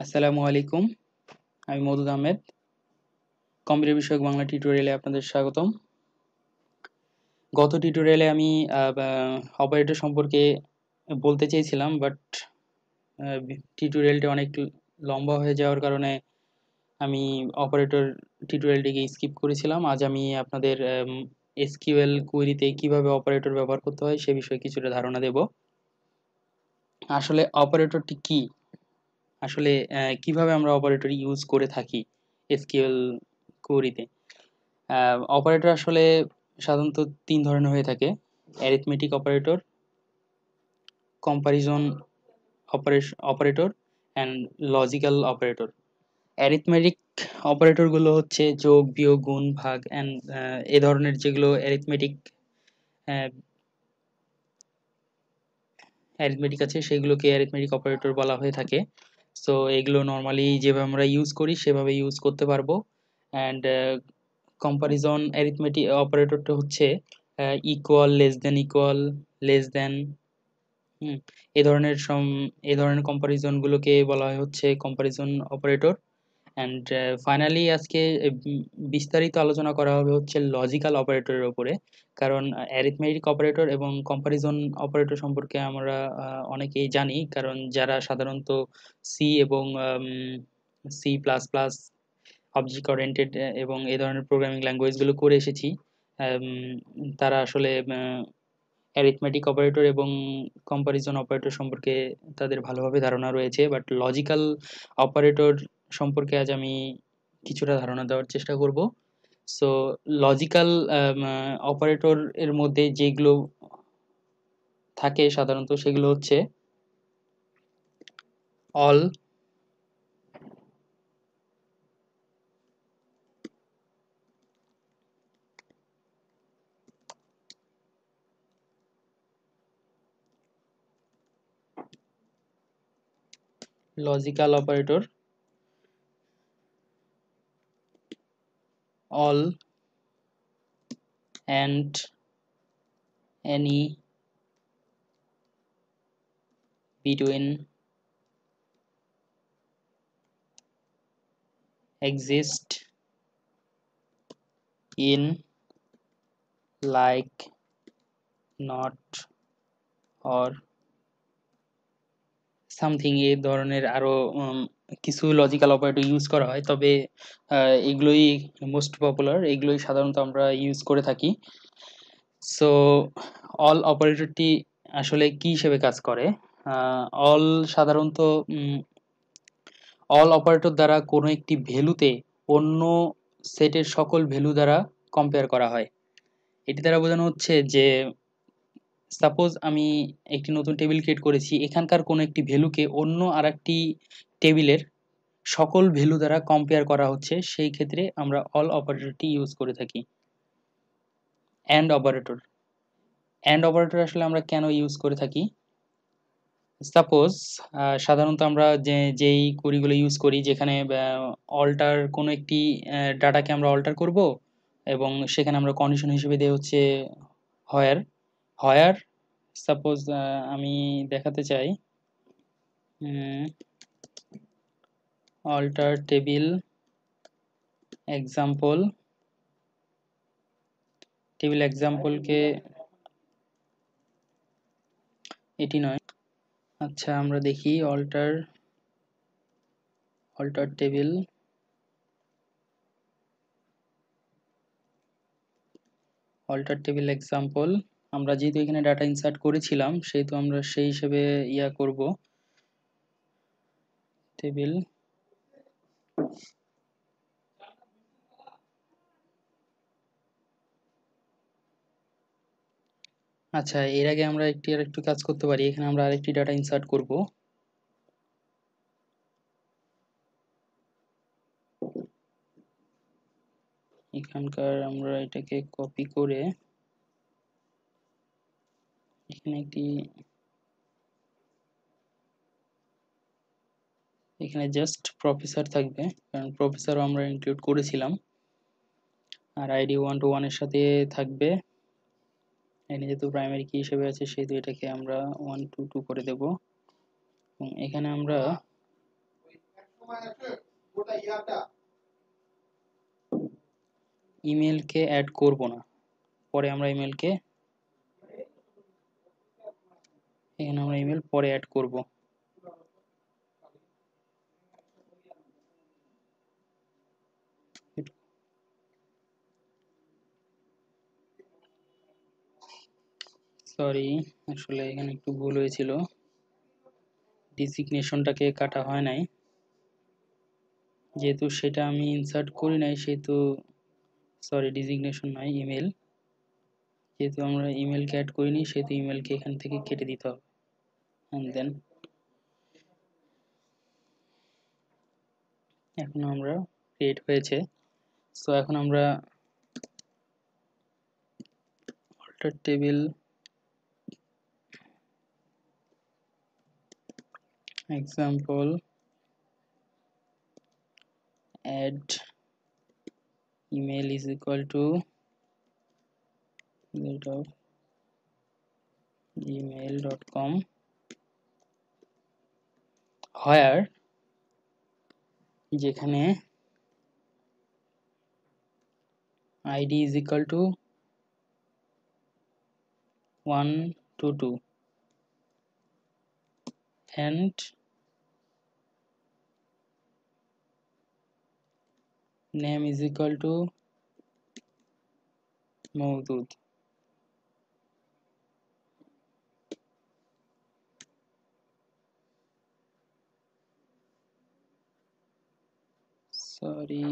আসসালামু আলাইকুম। আমি মওদুদ আহমেদ। কম্পিউটার বিষয়ক বাংলা টিউটোরিয়ালে আপনাদের স্বাগতম। গত টিউটোরিয়ালে আমি অপারেটর সম্পর্কে বলতে চেয়েছিলাম, বাট টিউটোরিয়ালটি অনেক লম্বা হয়ে যাওয়ার কারণে আমি অপারেটর টিউটোরিয়ালটিকে স্কিপ করেছিলাম। আজ আমি আপনাদের এসকিউএল কুয়েরিতে কিভাবে অপারেটর ব্যবহার করতে হয় সে বিষয়ে কিছুটা ধারণা দেব। আসলে অপারেটরটি কি, আসলে কিভাবে আমরা অপারেটর ইউজ করে থাকি এসকিউএল কুয়েরিতে। অপারেটর আসলে সাধারণত তিন ধরনের হয়ে থাকে: arithmetic operator, comparison operator and logical operator. Arithmetic অপারেটরগুলো হচ্ছে যোগ, বিয়োগ, গুণ, ভাগ অ্যান্ড এ ধরনের যেগুলো অ্যারিথমেটিক আছে সেগুলোকে অ্যারিথমেটিক অপারেটর বলা হয়ে থাকে। সো এগুলো নর্মালি যেভাবে আমরা ইউজ করি সেভাবে ইউজ করতে পারবো। অ্যান্ড কম্পারিজন অ্যারিথমেটিক অপারেটরটা হচ্ছে ইকুয়াল, ইকুয়াল, লেস দেন, এই ধরনের কম্পারিজনগুলোকে বলা হয় হচ্ছে কম্পারিজন অপারেটর। অ্যান্ড ফাইনালি আজকে বিস্তারিত আলোচনা করা হবে হচ্ছে লজিক্যাল অপারেটরের উপরে। কারণ অ্যারিথমেটিক অপারেটর এবং কম্পারিজন অপারেটর সম্পর্কে আমরা অনেকেই জানি, কারণ যারা সাধারণত সি এবং C plus plus, object oriented এবং এই ধরনের প্রোগ্রামিং ল্যাঙ্গুয়েজগুলো করে এসেছি, তারা আসলে অ্যারিথমেটিক অপারেটর এবং কম্পারিজন অপারেটর সম্পর্কে তাদের ভালোভাবে ধারণা রয়েছে। বাট লজিক্যাল অপারেটর সম্পর্কে আজ আমি কিছুটা ধারণা দেওয়ার চেষ্টা করব। সো লজিক্যাল অপারেটর এর মধ্যে যেগুলো থাকে সাধারণত সেগুলো হচ্ছে all, logical operator, all, and, any, between, exist, in, like, not, or, something, এই ধরনের আরো কিছু লজিক্যাল অপারেটর ইউজ করা হয়। তবে এগুলোই মোস্ট পপুলার, এগুলোই সাধারণত আমরা ইউজ করে থাকি। সো অল অপারেটরটি আসলে কি হিসেবে কাজ করে? অল সাধারণত অল অপারেটর দ্বারা কোনো একটি ভ্যালুতে অন্য সেটের সকল ভ্যালু দ্বারা কম্পেয়ার করা হয়। এটি দ্বারা বোঝানো হচ্ছে যে সাপোজ আমি একটি নতুন টেবিল ক্রিয়েট করেছি, এখানকার কোনো একটি ভ্যালুকে অন্য আরেকটি টেবিলের সকল ভ্যালু দ্বারা কম্পেয়ার করা হচ্ছে, সেই ক্ষেত্রে আমরা অল অপারেটরটি ইউজ করে থাকি। অ্যান্ড অপারেটর, অ্যান্ড অপারেটর আসলে আমরা কেন ইউজ করে থাকি? সাপোজ সাধারণত আমরা যেই কুড়িগুলো ইউজ করি, যেখানে অল্টার কোনো একটি ডাটাকে আমরা অল্টার করব এবং সেখানে আমরা কন্ডিশন হিসেবে দিয়ে হচ্ছে হয়ার, হয়ার সাপোজ আমি দেখাতে চাই অল্টার টেবিল এক্সাম্পল, টেবিল এক্সাম্পলকে এটি নয়, আচ্ছা আমরা দেখি অল্টার টেবিল, এক্সাম্পল। আমরা যেহেতু এখানে ডাটা ইনসার্ট করেছিলাম সেহেতু আমরা সেই হিসেবে করব টেবিল। আচ্ছা, এর আগে আমরা আরেকটু কাজ করতে পারি। এখানে আমরা আরেকটি ডাটা ইনসার্ট করব। এখানকার আমরা এটাকে কপি করে এখানে জাস্ট প্রফেসর থাকবে, কারণ প্রফেসরও আমরা ইনক্লুড করেছিলাম। আর আইডি 1 to 1 এর সাথে থাকবে। এখানে যেহেতু প্রাইমারি কি হিসেবে আছে সেহেতু এটাকে আমরা 1 to 2 করে দেব। এবং এখানে আমরা ইমেলকে অ্যাড করব না, পরে আমরা ইমেলকে এখানে আমরা ইমেল পরে অ্যাড করব। সরি, আসলে এখানে একটু ভুল হয়েছিল, ডিজিগনেশনটাকে কাটা হয় নাই, যেহেতু সেটা আমি ইনসার্ট করি নাই সেহেতু, সরি ডিজিগনেশন নয় ইমেল, যেহেতু আমরা ইমেলকে অ্যাড করিনি সেহেতু ইমেলকে এখান থেকে কেটে দিতে হবে। অ্যান্ড দেন এখন আমরা ক্রিয়েট হয়েছে। সো এখন আমরা alter table example add email is equal to rate of gmail.com where যেখানে id is equal to 122 and name is equal to Moudud. Sorry,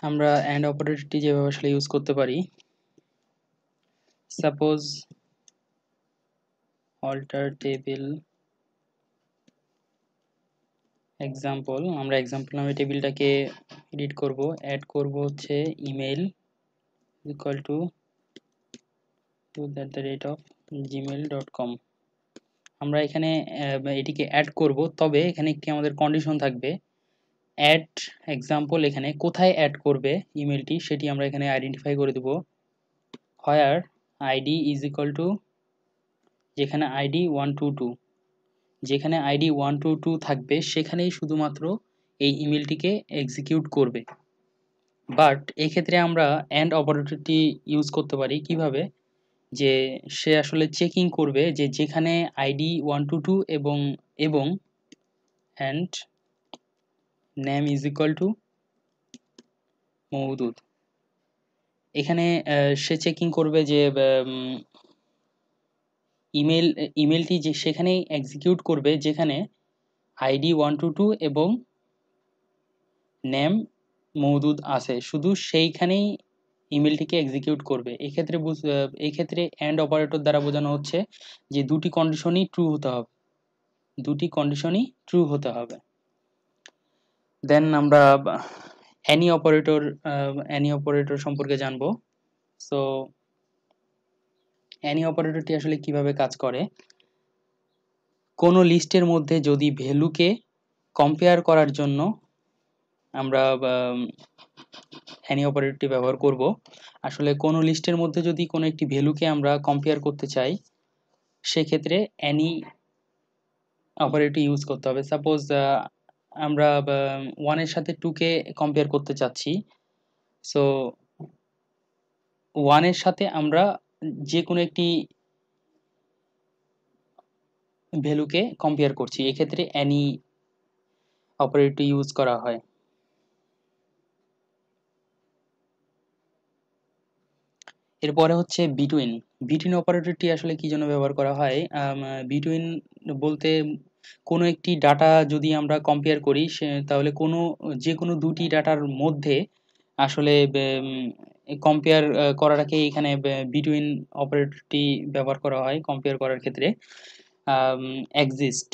আমরা এন্ড অপারেটরটি যেভাবে আসলে ইউজ করতে পারি, সাপোজ অল্টার টেবিল এক্সাম্পল, আমরা এক্সাম্পল নামে টেবিলটাকে এডিট করব, অ্যাড করব হচ্ছে ইমেল ইকুয়াল টু @gmail.com। আমরা এখানে এটিকে অ্যাড করব, তবে এখানে একটি আমাদের কন্ডিশন থাকবে, অ্যাড এক্সাম্পল এখানে কোথায় অ্যাড করবে ইমেলটি সেটি আমরা এখানে আইডেন্টিফাই করে দেব। Where ID is equal to, যেখানে আইডি 122, যেখানে আইডি 122 থাকবে সেখানেই শুধুমাত্র এই ইমেলটিকে এক্সিকিউট করবে। বাট এক্ষেত্রে আমরা অ্যান্ড অপারেটরটি ইউজ করতে পারি কিভাবে, যে সে আসলে চেকিং করবে যে যেখানে আইডি 122 এবং এবং and name is equal two Moudud, এখানে সে চেকিং করবে যে ইমেলটি যে সেখানেই এক্সিকিউট করবে যেখানে আইডি 122 এবং নেম মওদুদ আছে, শুধু সেইখানেই ইমেলটিকে এক্সিকিউট করবে। এক্ষেত্রে অ্যান্ড অপারেটর দ্বারা বোঝানো হচ্ছে যে দুটি কন্ডিশনই ট্রু হতে হবে, দুটি কন্ডিশনই ট্রু হতে হবে। দেন আমরা অ্যানি অপারেটর সম্পর্কে জানবো। সো অ্যানি অপারেটরটি আসলে কিভাবে কাজ করে, কোনো লিস্টের মধ্যে যদি ভ্যালুকে কম্পেয়ার করার জন্য আমরা অ্যানি অপারেটরটি ব্যবহার করব। আসলে কোনো লিস্টের মধ্যে যদি কোনো একটি ভ্যালুকে আমরা কম্পেয়ার করতে চাই সেক্ষেত্রে অ্যানি অপারেটর ইউজ করতে হবে। সাপোজ আমরা 1-এর সাথে 2-কে কম্পেয়ার করতে চাচ্ছি, সো 1-এর সাথে আমরা যে কোনো একটি ভ্যালুকে কম্পেয়ার করছি, এক্ষেত্রে অ্যানি অপারেটর ইউজ করা হয়। এরপরে হচ্ছে বিটুইন। বিটুইন অপারেটরটি আসলে কি জন্য ব্যবহার করা হয়, বিটুইন বলতে কোনো একটি ডাটা যদি আমরা কম্পেয়ার করি তাহলে যে কোনো দুটি ডাটার মধ্যে আসলে কম্পেয়ার করাটাকে এখানে বিটুইন অপারেটরটি ব্যবহার করা হয় কম্পেয়ার করার ক্ষেত্রে। এক্সিস্ট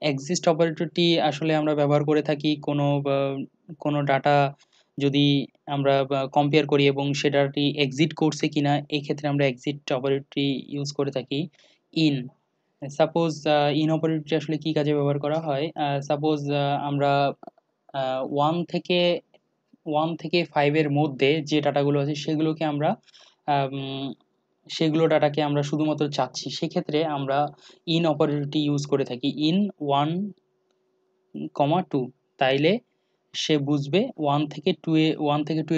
এক্সিস্ট অপারেটরটি আসলে আমরা ব্যবহার করে থাকি কোনো ডাটা যদি আমরা কম্পেয়ার করি এবং সেটাটি এক্সিট করছে কিনা, এই ক্ষেত্রে আমরা এক্সিট অপারেটরটি ইউজ করে থাকি। ইন, সাপোজ ইন অপারেটরটি আসলে কি কাজে ব্যবহার করা হয়, সাপোজ আমরা 1 থেকে 5-এর মধ্যে যে ডাটাগুলো আছে সেগুলোকে আমরা সেগুলো ডাটাকে আমরা শুধুমাত্র চাচ্ছি, সেক্ষেত্রে আমরা ইন অপারেটরটি ইউজ করে থাকি, ইন 1,2, তাইলে সে বুঝবে 1 থেকে 2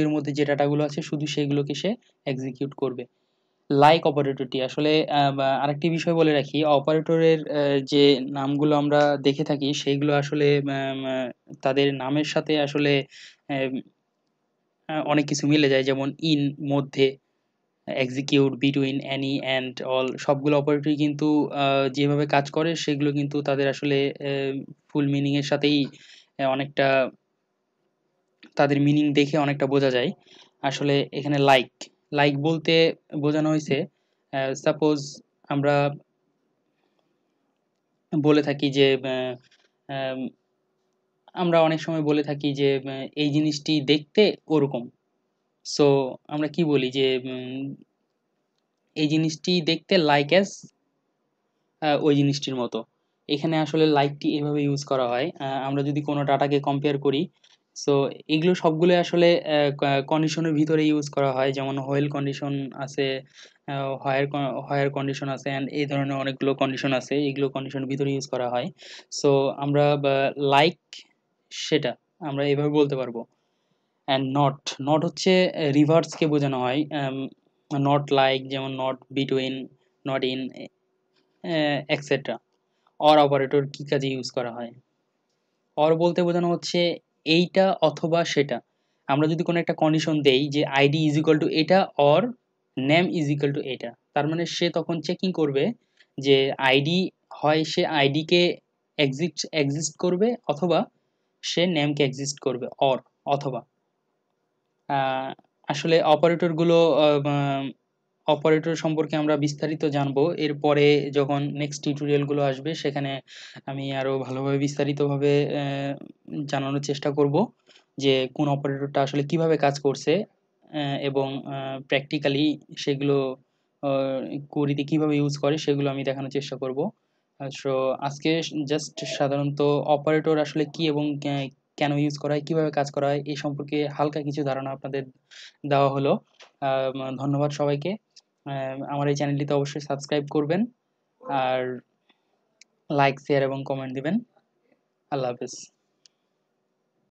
এর মধ্যে যে ডাটাগুলো আছে শুধু সেগুলোকে সে এক্সিকিউট করবে। লাইক অপারেটরটি আসলে আরেকটি বিষয় বলে রাখি, অপারেটরের যে নামগুলো আমরা দেখে থাকি সেইগুলো আসলে তাদের নামের সাথে আসলে আম, অনেক কিছু মিলে যায়, যেমন ইন মধ্যে, execute, between, any, and, all, সবগুলো অপারেটরই কিন্তু যেভাবে কাজ করে সেগুলো কিন্তু তাদের আসলে ফুল মিনিং এর সাথেই অনেকটা, তাদের মিনিং দেখে অনেকটা বোঝা যায়। আসলে এখানে লাইক লাইক বলতে বোঝানো হয়েছে, সাপোজ আমরা বলে থাকি যে আম, আমরা অনেক সময় বলে থাকি যে এই জিনিসটি দেখতে ওরকম। সো আমরা কি বলি যে এই জিনিসটি দেখতে লাইক অ্যাজ ওই জিনিসটির মতো। এখানে আসলে লাইকটি এভাবে ইউজ করা হয়। আমরা যদি কোনো ডাটাকে কম্পেয়ার করি, সো এগুলো সবগুলো আসলে কন্ডিশনের ভিতরে ইউজ করা হয়, যেমন হোয়েল কন্ডিশন আছে, হায়ার হায়ার কন্ডিশন আছে, অ্যান্ড এই ধরনের অনেকগুলো কন্ডিশন আছে, এগুলো কন্ডিশনের ভিতরে ইউজ করা হয়। সো আমরা লাইক সেটা আমরা এভাবে বলতে পারবো। অ্যান্ড নট, নট হচ্ছে রিভার্সকে বোঝানো হয়, নট লাইক, যেমন not between, not in, etcetera. Or operator কি কাজে ইউজ করা হয়? অর বলতে বোঝানো হচ্ছে এইটা অথবা সেটা। আমরা যদি কোনো একটা কন্ডিশন দেই যে আইডি ইজ ইকুয়াল টু এটা, or name is equal two এটা, তার মানে সে তখন চেকিং করবে যে আইডি হয় সে আইডিকে এক্সিস্ট করবে, অথবা সে নেমকে এক্সিস্ট করবে, অর অথবা। আসলে অপারেটরগুলো, অপারেটর সম্পর্কে আমরা বিস্তারিত জানবো এরপরে, যখন নেক্সট টিউটোরিয়ালগুলো আসবে সেখানে আমি আরও ভালোভাবে বিস্তারিতভাবে জানানোর চেষ্টা করব যে কোন অপারেটরটা আসলে কিভাবে কাজ করছে, এবং প্র্যাকটিক্যালি সেগুলো কোরিতে কিভাবে ইউজ করে সেগুলো আমি দেখানোর চেষ্টা করব। সো আজকে জাস্ট সাধারণত অপারেটর আসলে কি এবং কেন ইউজ করা হয়, কিভাবে কাজ করা হয় এই সম্পর্কে হালকা কিছু ধারণা আপনাদের দেওয়া হলো। ধন্যবাদ সবাইকে। আমার এই চ্যানেলটিতে অবশ্যই সাবস্ক্রাইব করবেন, আর লাইক, শেয়ার এবং কমেন্ট দিবেন। আল্লাহ হাফেজ।